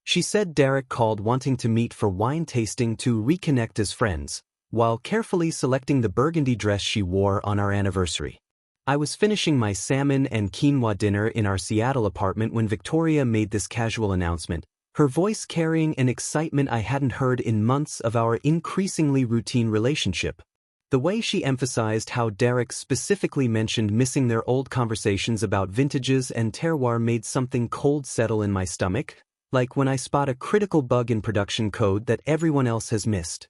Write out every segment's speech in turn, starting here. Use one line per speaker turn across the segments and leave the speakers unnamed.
She said Derek called wanting to meet for wine tasting to reconnect as friends, while carefully selecting the burgundy dress she wore on our anniversary. I was finishing my salmon and quinoa dinner in our Seattle apartment when Victoria made this casual announcement, her voice carrying an excitement I hadn't heard in months of our increasingly routine relationship. The way she emphasized how Derek specifically mentioned missing their old conversations about vintages and terroir made something cold settle in my stomach, like when I spot a critical bug in production code that everyone else has missed.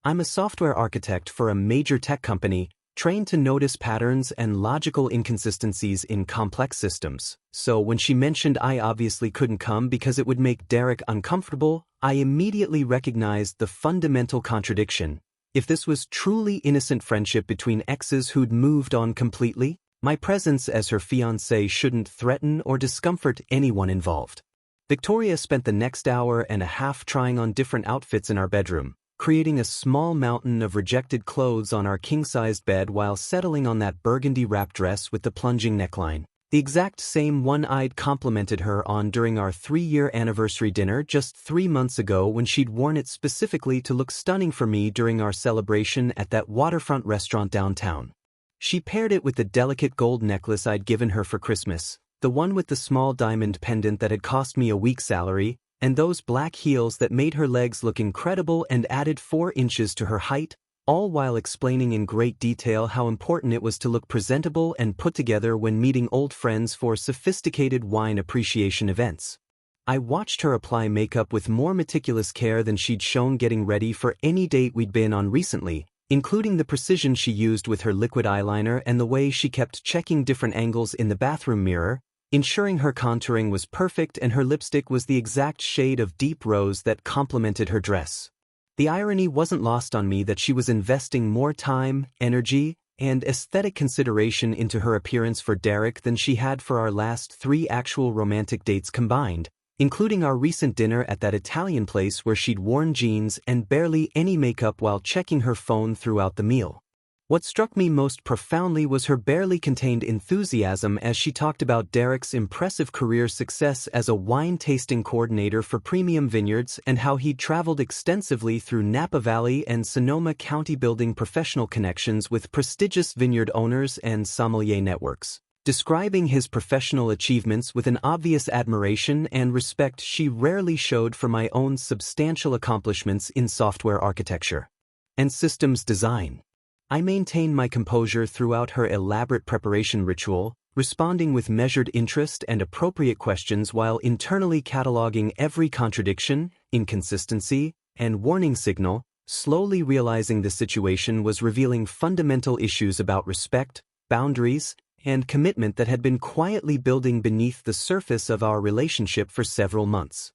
I'm a software architect for a major tech company, trained to notice patterns and logical inconsistencies in complex systems, so when she mentioned I obviously couldn't come because it would make Derek uncomfortable, I immediately recognized the fundamental contradiction. If this was truly innocent friendship between exes who'd moved on completely, my presence as her fiancé shouldn't threaten or discomfort anyone involved. Victoria spent the next hour and a half trying on different outfits in our bedroom, creating a small mountain of rejected clothes on our king-sized bed while settling on that burgundy wrap dress with the plunging neckline, the exact same one I'd complimented her on during our 3-year anniversary dinner just 3 months ago when she'd worn it specifically to look stunning for me during our celebration at that waterfront restaurant downtown. She paired it with the delicate gold necklace I'd given her for Christmas, the one with the small diamond pendant that had cost me a week's salary, and those black heels that made her legs look incredible and added 4 inches to her height, all while explaining in great detail how important it was to look presentable and put together when meeting old friends for sophisticated wine appreciation events. I watched her apply makeup with more meticulous care than she'd shown getting ready for any date we'd been on recently, including the precision she used with her liquid eyeliner and the way she kept checking different angles in the bathroom mirror, ensuring her contouring was perfect and her lipstick was the exact shade of deep rose that complemented her dress. The irony wasn't lost on me that she was investing more time, energy, and aesthetic consideration into her appearance for Derek than she had for our last 3 actual romantic dates combined, including our recent dinner at that Italian place where she'd worn jeans and barely any makeup while checking her phone throughout the meal. What struck me most profoundly was her barely contained enthusiasm as she talked about Derek's impressive career success as a wine-tasting coordinator for premium vineyards and how he'd traveled extensively through Napa Valley and Sonoma County building professional connections with prestigious vineyard owners and sommelier networks, describing his professional achievements with an obvious admiration and respect she rarely showed for my own substantial accomplishments in software architecture and systems design. I maintained my composure throughout her elaborate preparation ritual, responding with measured interest and appropriate questions while internally cataloging every contradiction, inconsistency, and warning signal, slowly realizing the situation was revealing fundamental issues about respect, boundaries, and commitment that had been quietly building beneath the surface of our relationship for several months.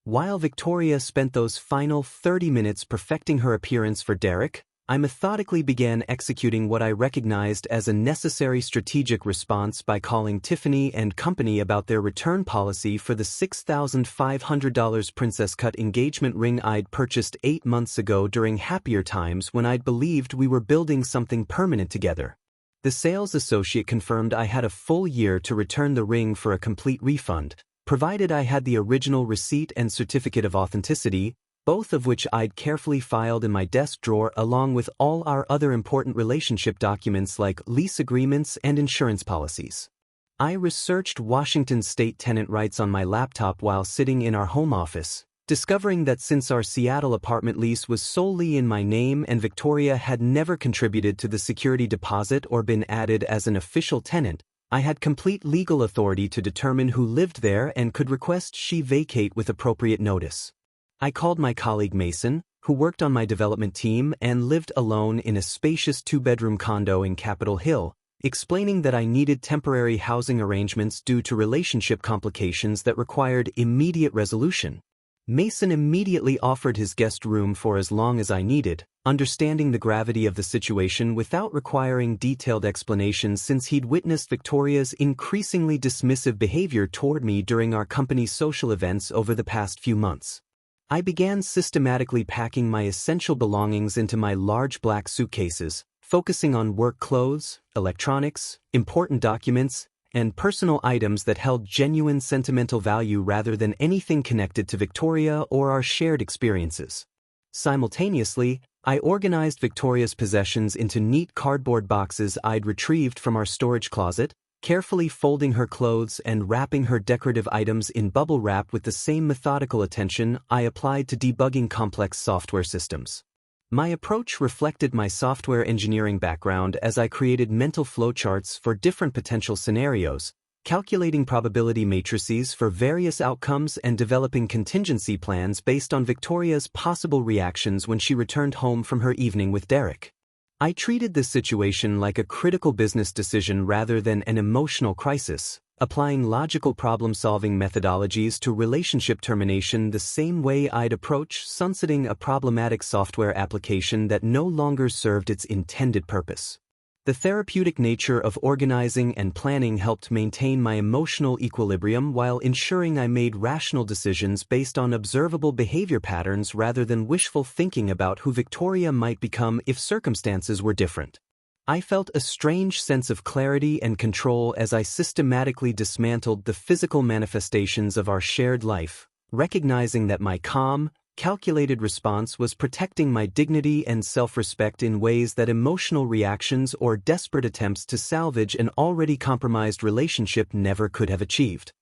While Victoria spent those final 30 minutes perfecting her appearance for Derek, I methodically began executing what I recognized as a necessary strategic response by calling Tiffany & Company about their return policy for the $6,500 princess cut engagement ring I'd purchased 8 months ago during happier times when I'd believed we were building something permanent together. The sales associate confirmed I had a full year to return the ring for a complete refund, provided I had the original receipt and certificate of authenticity, both of which I'd carefully filed in my desk drawer along with all our other important relationship documents like lease agreements and insurance policies. I researched Washington state tenant rights on my laptop while sitting in our home office, discovering that since our Seattle apartment lease was solely in my name and Victoria had never contributed to the security deposit or been added as an official tenant, I had complete legal authority to determine who lived there and could request she vacate with appropriate notice. I called my colleague Mason, who worked on my development team and lived alone in a spacious 2-bedroom condo in Capitol Hill, explaining that I needed temporary housing arrangements due to relationship complications that required immediate resolution. Mason immediately offered his guest room for as long as I needed, understanding the gravity of the situation without requiring detailed explanations since he'd witnessed Victoria's increasingly dismissive behavior toward me during our company's social events over the past few months. I began systematically packing my essential belongings into my large black suitcases, focusing on work clothes, electronics, important documents, and personal items that held genuine sentimental value rather than anything connected to Victoria or our shared experiences. Simultaneously, I organized Victoria's possessions into neat cardboard boxes I'd retrieved from our storage closet, carefully folding her clothes and wrapping her decorative items in bubble wrap with the same methodical attention I applied to debugging complex software systems. My approach reflected my software engineering background as I created mental flowcharts for different potential scenarios, calculating probability matrices for various outcomes and developing contingency plans based on Victoria's possible reactions when she returned home from her evening with Derek. I treated this situation like a critical business decision rather than an emotional crisis, applying logical problem-solving methodologies to relationship termination the same way I'd approach sunsetting a problematic software application that no longer served its intended purpose. The therapeutic nature of organizing and planning helped maintain my emotional equilibrium while ensuring I made rational decisions based on observable behavior patterns rather than wishful thinking about who Victoria might become if circumstances were different. I felt a strange sense of clarity and control as I systematically dismantled the physical manifestations of our shared life, recognizing that my calm, calculated response was protecting my dignity and self-respect in ways that emotional reactions or desperate attempts to salvage an already compromised relationship never could have achieved.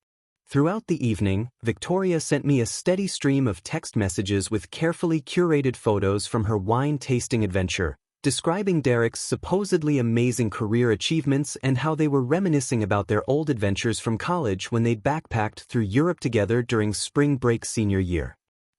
Throughout the evening, Victoria sent me a steady stream of text messages with carefully curated photos from her wine-tasting adventure, describing Derek's supposedly amazing career achievements and how they were reminiscing about their old adventures from college when they'd backpacked through Europe together during spring break senior year.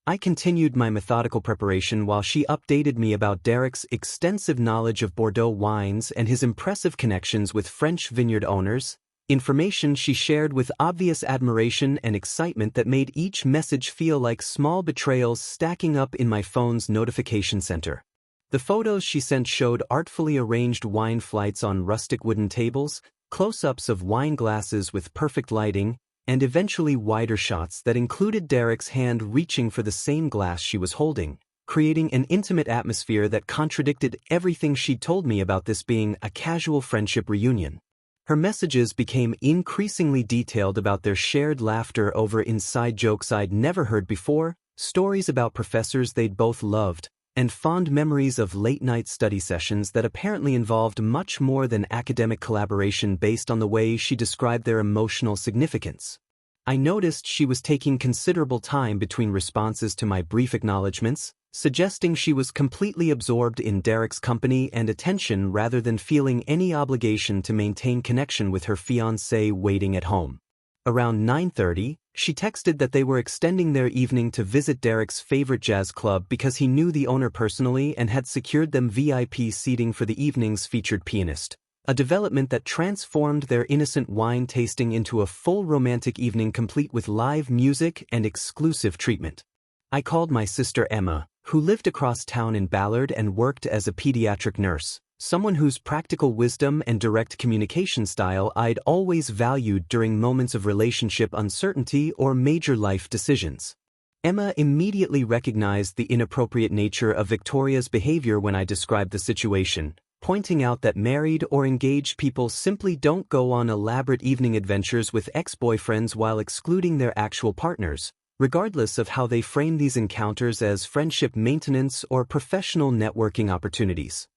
I continued my methodical preparation while she updated me about Derek's extensive knowledge of Bordeaux wines and his impressive connections with French vineyard owners, information she shared with obvious admiration and excitement that made each message feel like small betrayals stacking up in my phone's notification center. The photos she sent showed artfully arranged wine flights on rustic wooden tables, close-ups of wine glasses with perfect lighting, and eventually wider shots that included Derek's hand reaching for the same glass she was holding, creating an intimate atmosphere that contradicted everything she'd told me about this being a casual friendship reunion. Her messages became increasingly detailed about their shared laughter over inside jokes I'd never heard before, stories about professors they'd both loved, and fond memories of late-night study sessions that apparently involved much more than academic collaboration based on the way she described their emotional significance. I noticed she was taking considerable time between responses to my brief acknowledgments, suggesting she was completely absorbed in Derek's company and attention rather than feeling any obligation to maintain connection with her fiancé waiting at home. Around 9:30, she texted that they were extending their evening to visit Derek's favorite jazz club because he knew the owner personally and had secured them VIP seating for the evening's featured pianist, a development that transformed their innocent wine tasting into a full romantic evening complete with live music and exclusive treatment. I called my sister Emma, who lived across town in Ballard and worked as a pediatric nurse, someone whose practical wisdom and direct communication style I'd always valued during moments of relationship uncertainty or major life decisions. Emma immediately recognized the inappropriate nature of Victoria's behavior when I described the situation, pointing out that married or engaged people simply don't go on elaborate evening adventures with ex-boyfriends while excluding their actual partners, regardless of how they frame these encounters as friendship maintenance or professional networking opportunities.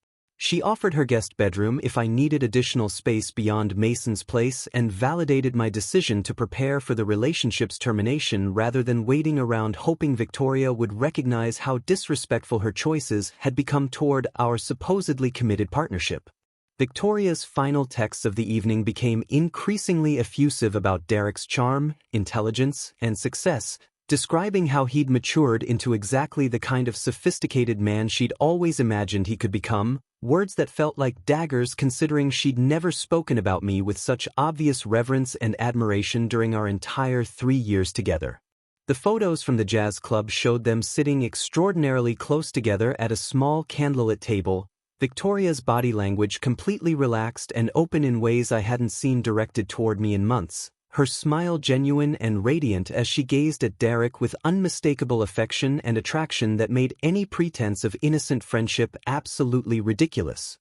She offered her guest bedroom if I needed additional space beyond Mason's place and validated my decision to prepare for the relationship's termination rather than waiting around hoping Victoria would recognize how disrespectful her choices had become toward our supposedly committed partnership. Victoria's final texts of the evening became increasingly effusive about Derek's charm, intelligence, and success, describing how he'd matured into exactly the kind of sophisticated man she'd always imagined he could become, words that felt like daggers considering she'd never spoken about me with such obvious reverence and admiration during our entire 3 years together. The photos from the jazz club showed them sitting extraordinarily close together at a small candlelit table, Victoria's body language completely relaxed and open in ways I hadn't seen directed toward me in months, her smile genuine and radiant as she gazed at Derek with unmistakable affection and attraction that made any pretense of innocent friendship absolutely ridiculous.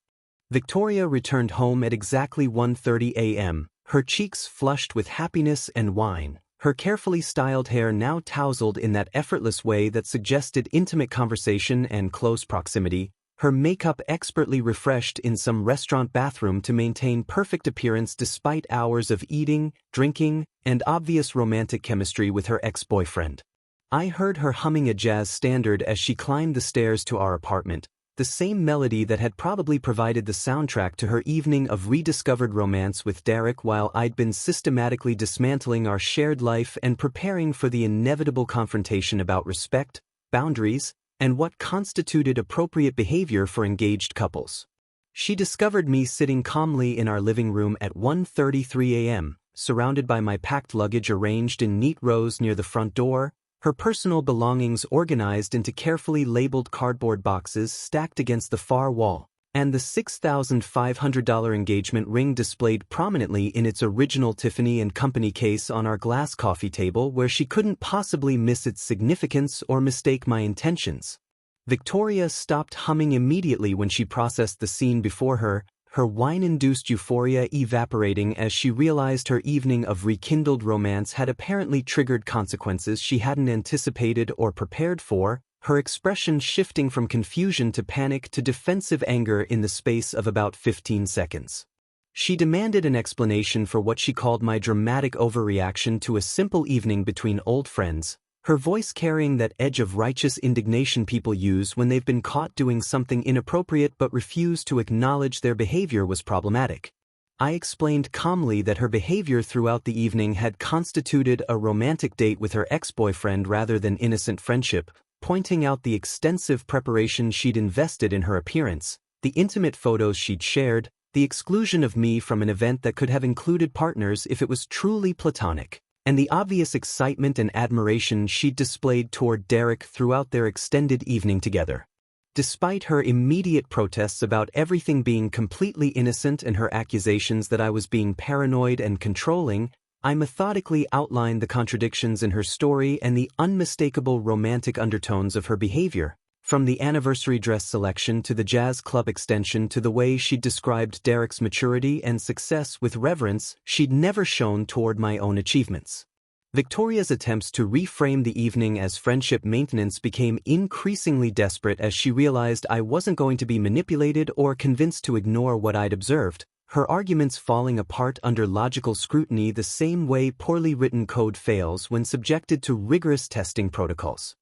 Victoria returned home at exactly 1:30 a.m., her cheeks flushed with happiness and wine, her carefully styled hair now tousled in that effortless way that suggested intimate conversation and close proximity, her makeup expertly refreshed in some restaurant bathroom to maintain perfect appearance despite hours of eating, drinking, and obvious romantic chemistry with her ex-boyfriend. I heard her humming a jazz standard as she climbed the stairs to our apartment, the same melody that had probably provided the soundtrack to her evening of rediscovered romance with Derek while I'd been systematically dismantling our shared life and preparing for the inevitable confrontation about respect, boundaries, and what constituted appropriate behavior for engaged couples. She discovered me sitting calmly in our living room at 1:33 a.m., surrounded by my packed luggage arranged in neat rows near the front door, her personal belongings organized into carefully labeled cardboard boxes stacked against the far wall, and the $6,500 engagement ring displayed prominently in its original Tiffany & Company case on our glass coffee table where she couldn't possibly miss its significance or mistake my intentions. Victoria stopped humming immediately when she processed the scene before her, her wine-induced euphoria evaporating as she realized her evening of rekindled romance had apparently triggered consequences she hadn't anticipated or prepared for, her expression shifting from confusion to panic to defensive anger in the space of about 15 seconds. She demanded an explanation for what she called my dramatic overreaction to a simple evening between old friends, her voice carrying that edge of righteous indignation people use when they've been caught doing something inappropriate but refuse to acknowledge their behavior was problematic. I explained calmly that her behavior throughout the evening had constituted a romantic date with her ex-boyfriend rather than innocent friendship, pointing out the extensive preparation she'd invested in her appearance, the intimate photos she'd shared, the exclusion of me from an event that could have included partners if it was truly platonic, and the obvious excitement and admiration she'd displayed toward Derek throughout their extended evening together. Despite her immediate protests about everything being completely innocent and her accusations that I was being paranoid and controlling, I methodically outlined the contradictions in her story and the unmistakable romantic undertones of her behavior, from the anniversary dress selection to the jazz club extension to the way she'd described Derek's maturity and success with reverence she'd never shown toward my own achievements. Victoria's attempts to reframe the evening as friendship maintenance became increasingly desperate as she realized I wasn't going to be manipulated or convinced to ignore what I'd observed, her arguments falling apart under logical scrutiny the same way poorly written code fails when subjected to rigorous testing protocols.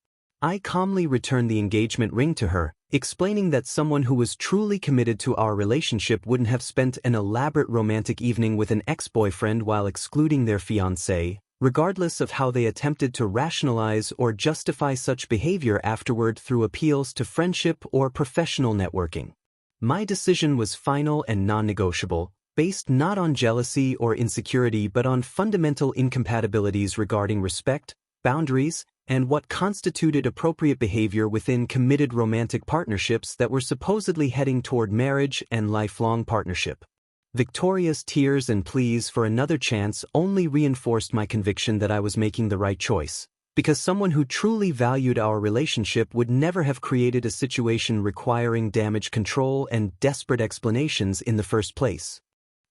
I calmly returned the engagement ring to her, explaining that someone who was truly committed to our relationship wouldn't have spent an elaborate romantic evening with an ex-boyfriend while excluding their fiancé, regardless of how they attempted to rationalize or justify such behavior afterward through appeals to friendship or professional networking. My decision was final and non-negotiable, based not on jealousy or insecurity but on fundamental incompatibilities regarding respect, boundaries, and what constituted appropriate behavior within committed romantic partnerships that were supposedly heading toward marriage and lifelong partnership. Victoria's tears and pleas for another chance only reinforced my conviction that I was making the right choice, because someone who truly valued our relationship would never have created a situation requiring damage control and desperate explanations in the first place.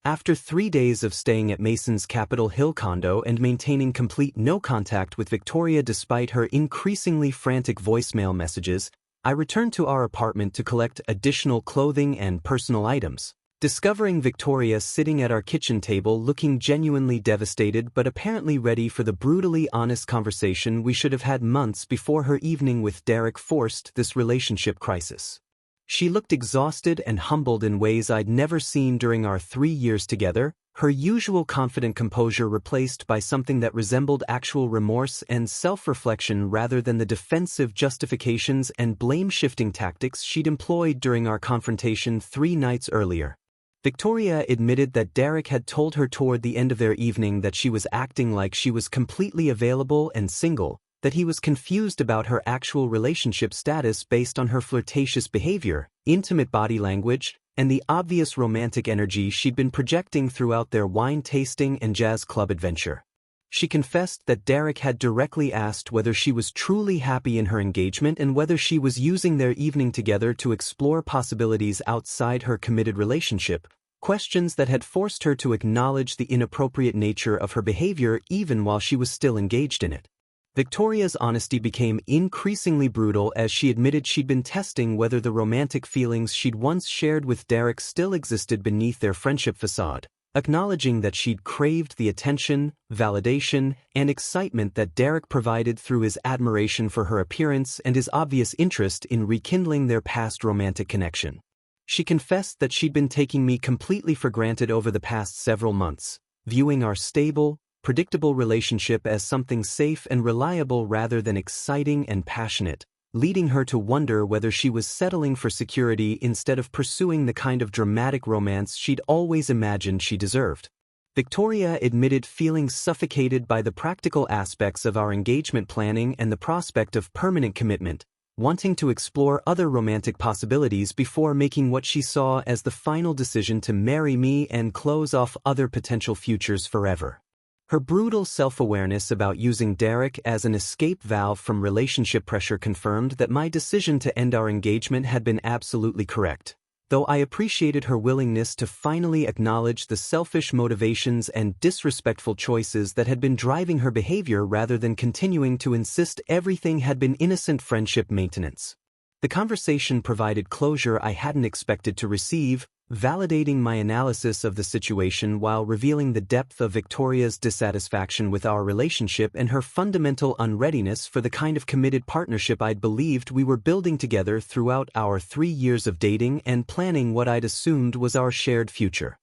After 3 days of staying at Mason's Capitol Hill condo and maintaining complete no contact with Victoria despite her increasingly frantic voicemail messages, I returned to our apartment to collect additional clothing and personal items, discovering Victoria sitting at our kitchen table looking genuinely devastated but apparently ready for the brutally honest conversation we should have had months before her evening with Derek forced this relationship crisis. She looked exhausted and humbled in ways I'd never seen during our 3 years together, her usual confident composure replaced by something that resembled actual remorse and self-reflection rather than the defensive justifications and blame-shifting tactics she'd employed during our confrontation 3 nights earlier. Victoria admitted that Derek had told her toward the end of their evening that she was acting like she was completely available and single, that he was confused about her actual relationship status based on her flirtatious behavior, intimate body language, and the obvious romantic energy she'd been projecting throughout their wine tasting and jazz club adventure. She confessed that Derek had directly asked whether she was truly happy in her engagement and whether she was using their evening together to explore possibilities outside her committed relationship, questions that had forced her to acknowledge the inappropriate nature of her behavior even while she was still engaged in it. Victoria's honesty became increasingly brutal as she admitted she'd been testing whether the romantic feelings she'd once shared with Derek still existed beneath their friendship facade, acknowledging that she'd craved the attention, validation, and excitement that Derek provided through his admiration for her appearance and his obvious interest in rekindling their past romantic connection. She confessed that she'd been taking me completely for granted over the past several months, viewing our stable, predictable relationship as something safe and reliable rather than exciting and passionate, leading her to wonder whether she was settling for security instead of pursuing the kind of dramatic romance she'd always imagined she deserved. Victoria admitted feeling suffocated by the practical aspects of our engagement planning and the prospect of permanent commitment, wanting to explore other romantic possibilities before making what she saw as the final decision to marry me and close off other potential futures forever. Her brutal self-awareness about using Derek as an escape valve from relationship pressure confirmed that my decision to end our engagement had been absolutely correct, though I appreciated her willingness to finally acknowledge the selfish motivations and disrespectful choices that had been driving her behavior rather than continuing to insist everything had been innocent friendship maintenance. The conversation provided closure I hadn't expected to receive, validating my analysis of the situation while revealing the depth of Victoria's dissatisfaction with our relationship and her fundamental unreadiness for the kind of committed partnership I'd believed we were building together throughout our 3 years of dating and planning what I'd assumed was our shared future.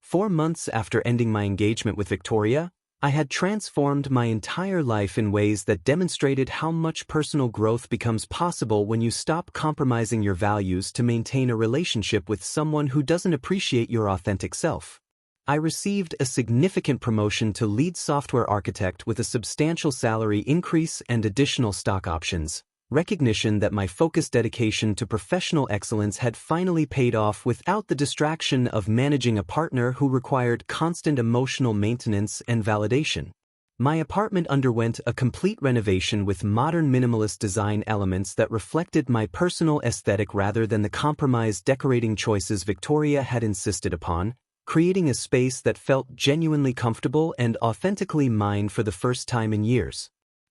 4 months after ending my engagement with Victoria, I had transformed my entire life in ways that demonstrated how much personal growth becomes possible when you stop compromising your values to maintain a relationship with someone who doesn't appreciate your authentic self. I received a significant promotion to lead software architect with a substantial salary increase and additional stock options, recognition that my focused dedication to professional excellence had finally paid off without the distraction of managing a partner who required constant emotional maintenance and validation. My apartment underwent a complete renovation with modern minimalist design elements that reflected my personal aesthetic rather than the compromised decorating choices Victoria had insisted upon, creating a space that felt genuinely comfortable and authentically mine for the first time in years.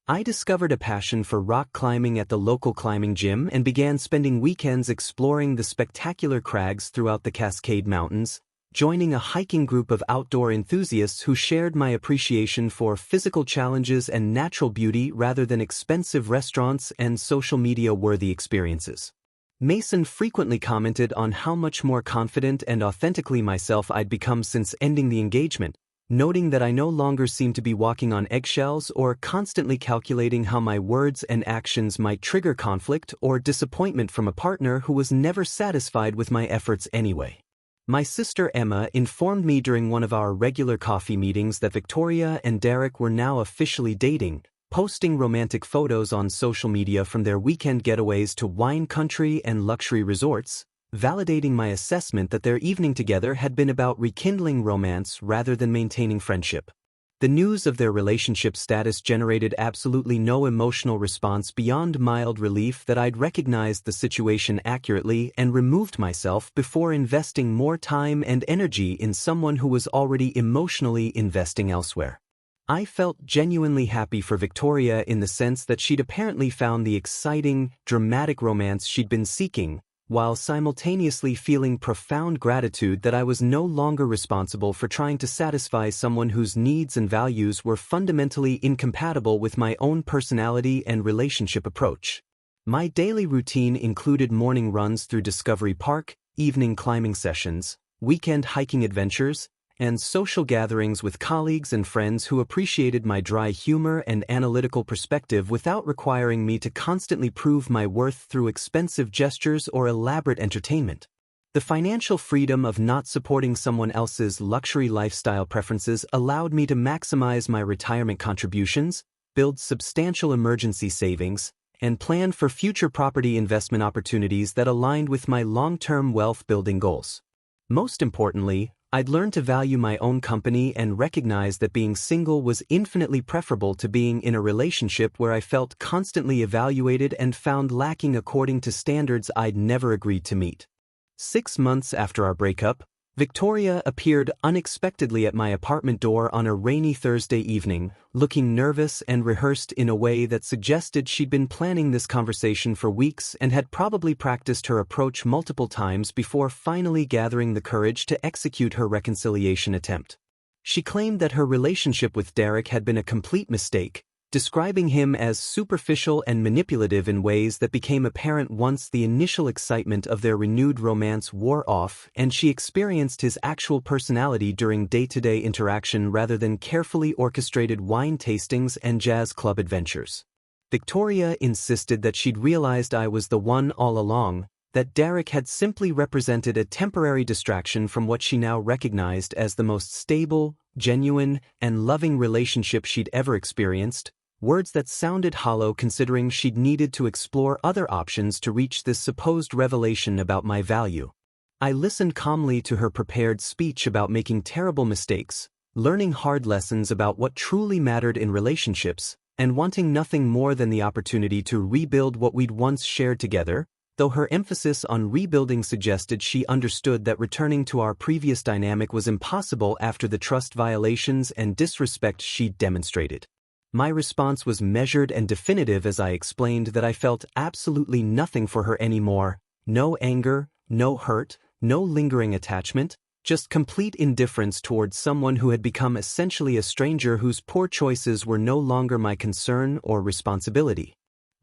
I discovered a passion for rock climbing at the local climbing gym and began spending weekends exploring the spectacular crags throughout the Cascade Mountains, joining a hiking group of outdoor enthusiasts who shared my appreciation for physical challenges and natural beauty rather than expensive restaurants and social media-worthy experiences. Mason frequently commented on how much more confident and authentically myself I'd become since ending the engagement, noting that I no longer seemed to be walking on eggshells or constantly calculating how my words and actions might trigger conflict or disappointment from a partner who was never satisfied with my efforts anyway. My sister Emma informed me during one of our regular coffee meetings that Victoria and Derek were now officially dating, posting romantic photos on social media from their weekend getaways to wine country and luxury resorts, validating my assessment that their evening together had been about rekindling romance rather than maintaining friendship. The news of their relationship status generated absolutely no emotional response beyond mild relief that I'd recognized the situation accurately and removed myself before investing more time and energy in someone who was already emotionally investing elsewhere. I felt genuinely happy for Victoria in the sense that she'd apparently found the exciting, dramatic romance she'd been seeking, while simultaneously feeling profound gratitude that I was no longer responsible for trying to satisfy someone whose needs and values were fundamentally incompatible with my own personality and relationship approach. My daily routine included morning runs through Discovery Park, evening climbing sessions, weekend hiking adventures, and social gatherings with colleagues and friends who appreciated my dry humor and analytical perspective without requiring me to constantly prove my worth through expensive gestures or elaborate entertainment. The financial freedom of not supporting someone else's luxury lifestyle preferences allowed me to maximize my retirement contributions, build substantial emergency savings, and plan for future property investment opportunities that aligned with my long-term wealth-building goals. Most importantly, I'd learned to value my own company and recognize that being single was infinitely preferable to being in a relationship where I felt constantly evaluated and found lacking according to standards I'd never agreed to meet. 6 months after our breakup, Victoria appeared unexpectedly at my apartment door on a rainy Thursday evening, looking nervous and rehearsed in a way that suggested she'd been planning this conversation for weeks and had probably practiced her approach multiple times before finally gathering the courage to execute her reconciliation attempt. She claimed that her relationship with Derek had been a complete mistake, describing him as superficial and manipulative in ways that became apparent once the initial excitement of their renewed romance wore off and she experienced his actual personality during day-to-day interaction rather than carefully orchestrated wine tastings and jazz club adventures. Victoria insisted that she'd realized I was the one all along, that Derek had simply represented a temporary distraction from what she now recognized as the most stable, genuine, and loving relationship she'd ever experienced, words that sounded hollow considering she'd needed to explore other options to reach this supposed revelation about my value. I listened calmly to her prepared speech about making terrible mistakes, learning hard lessons about what truly mattered in relationships, and wanting nothing more than the opportunity to rebuild what we'd once shared together, though her emphasis on rebuilding suggested she understood that returning to our previous dynamic was impossible after the trust violations and disrespect she'd demonstrated. My response was measured and definitive as I explained that I felt absolutely nothing for her anymore, no anger, no hurt, no lingering attachment, just complete indifference towards someone who had become essentially a stranger whose poor choices were no longer my concern or responsibility.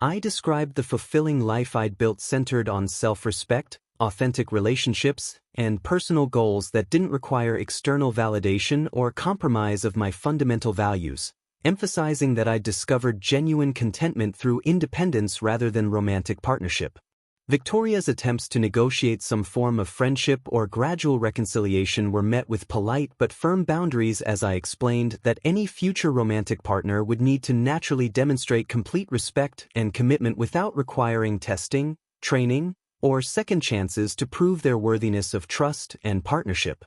I described the fulfilling life I'd built centered on self-respect, authentic relationships, and personal goals that didn't require external validation or compromise of my fundamental values, emphasizing that I'd discovered genuine contentment through independence rather than romantic partnership. Victoria's attempts to negotiate some form of friendship or gradual reconciliation were met with polite but firm boundaries as I explained that any future romantic partner would need to naturally demonstrate complete respect and commitment without requiring testing, training, or second chances to prove their worthiness of trust and partnership.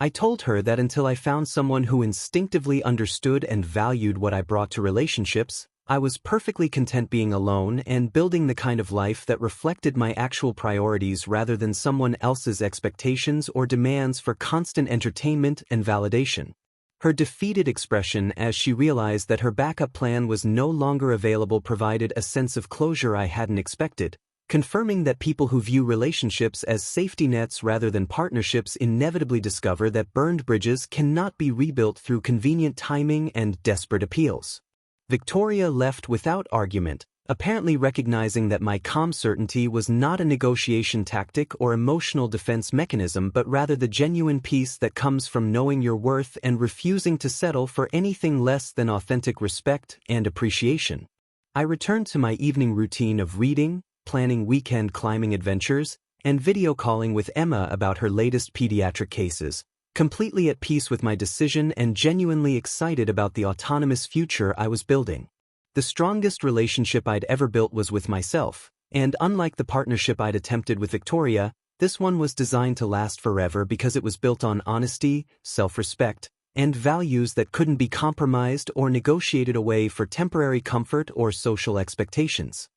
I told her that until I found someone who instinctively understood and valued what I brought to relationships, I was perfectly content being alone and building the kind of life that reflected my actual priorities rather than someone else's expectations or demands for constant entertainment and validation. Her defeated expression as she realized that her backup plan was no longer available provided a sense of closure I hadn't expected, confirming that people who view relationships as safety nets rather than partnerships inevitably discover that burned bridges cannot be rebuilt through convenient timing and desperate appeals. Victoria left without argument, apparently recognizing that my calm certainty was not a negotiation tactic or emotional defense mechanism but rather the genuine peace that comes from knowing your worth and refusing to settle for anything less than authentic respect and appreciation. I returned to my evening routine of reading, planning weekend climbing adventures, and video calling with Emma about her latest pediatric cases, completely at peace with my decision and genuinely excited about the autonomous future I was building. The strongest relationship I'd ever built was with myself, and unlike the partnership I'd attempted with Victoria, this one was designed to last forever because it was built on honesty, self-respect, and values that couldn't be compromised or negotiated away for temporary comfort or social expectations.